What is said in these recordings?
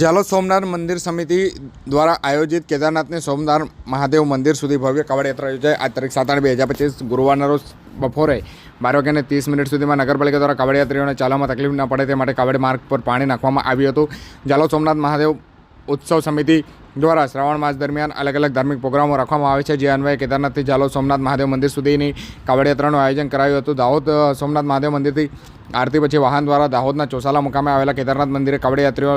ઝાલોદ સોમનાથ મંદિર સમિતિ દ્વારા આયોજિત કેદારનાથની સોમનાથ મહાદેવ મંદિર સુધી ભવ્ય કાવડ યાત્રા યોજાઈ આજ તારીખ 7/8/2025 ગુરુવારના રોજ બપોરે 12:30 સુધીમાં નગરપાલિકા દ્વારા કાવડ યાત્રીઓને ચાલવામાં તકલીફ ન પડે તે માટે કાવડ માર્ગ પર પાણી નાખવામાં આવ્યું હતું. ઝાલોદ સોમનાથ મહાદેવ ઉત્સવ સમિતિ દ્વારા શ્રાવણ માસ દરમિયાન અલગ અલગ ધાર્મિક પ્રોગ્રામો રાખવામાં આવે છે, જે અન્વયે કેદારનાથથી ઝાલોદ સોમનાથ મહાદેવ મંદિર સુધીની કાવડ યાત્રાનું આયોજન કરાયું હતું. દાહોદ સોમનાથ મહાદેવ મંદિરથી આરતી પછી વાહન દ્વારા દાહોદના ચોસાલા મુકામે આવેલા કેદારનાથ મંદિરે કાવડ યાત્રીઓ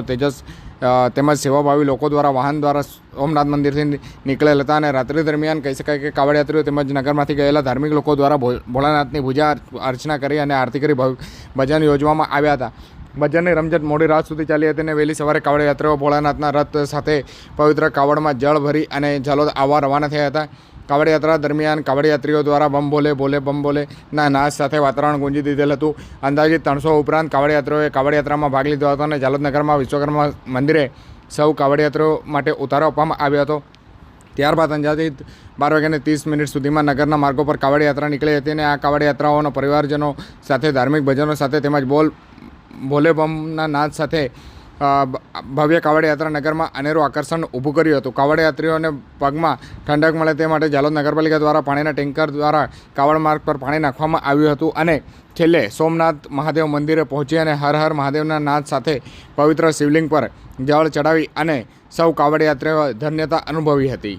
તેમજ સેવાભાવી લોકો દ્વારા વાહન દ્વારા સોમનાથ મંદિરથી નીકળેલ હતા અને રાત્રિ દરમિયાન કહી શકાય કે કાવડ યાત્રીઓ તેમજ નગરમાંથી ગયેલા ધાર્મિક લોકો દ્વારા ભોળાનાથની પૂજા અર્ચના કરી અને આરતી કરી ભજન યોજવામાં આવ્યા હતા. ભજનની રમઝટ મોડી રાત સુધી ચાલી હતી અને વહેલી સવારે કાવડ યાત્રીઓ ભોળાનાથના રથ સાથે પવિત્ર કાવડમાં જળ ભરી અને ઝાલોદ આવવા રવાના થયા હતા. કાવડ યાત્રા દરમિયાન કાવડ યાત્રીઓ દ્વારા બમ બોલે બોલે બમ બોલે ના નાદ સાથે વાતાવરણ ગુંજી દીધેલ હતું. અંદાજિત 300 ઉપરાંત કાવડ યાત્રીઓએ કાવડ યાત્રામાં ભાગ લીધો હતો અને ઝાલોદ નગરમાં વિશ્વકર્મા મંદિરે સૌ કાવડ યાત્રીઓ માટે ઉતારો આપવામાં આવ્યો હતો. ત્યારબાદ અંદાજિત 12:30 સુધીમાં નગરના માર્ગો પર કાવડ યાત્રા નીકળી હતી અને આ કાવડ યાત્રાઓના પરિવારજનો સાથે ધાર્મિક ભજનો સાથે તેમજ ભોલે બમના નાદ સાથે ભવ્ય કાવડ યાત્રા નગરમાં અનેરું આકર્ષણ ઊભું કર્યું હતું. કાવડ યાત્રીઓને પગમાં ઠંડક મળે તે માટે ઝાલોદ નગરપાલિકા દ્વારા પાણીના ટેન્કર દ્વારા કાવડ માર્ગ પર પાણી નાખવામાં આવ્યું હતું અને છેલ્લે સોમનાથ મહાદેવ મંદિરે પહોંચી અને હર હર મહાદેવના નાદ સાથે પવિત્ર શિવલિંગ પર જળ ચડાવી અને સૌ કાવડ યાત્રીઓ ધન્યતા અનુભવી હતી.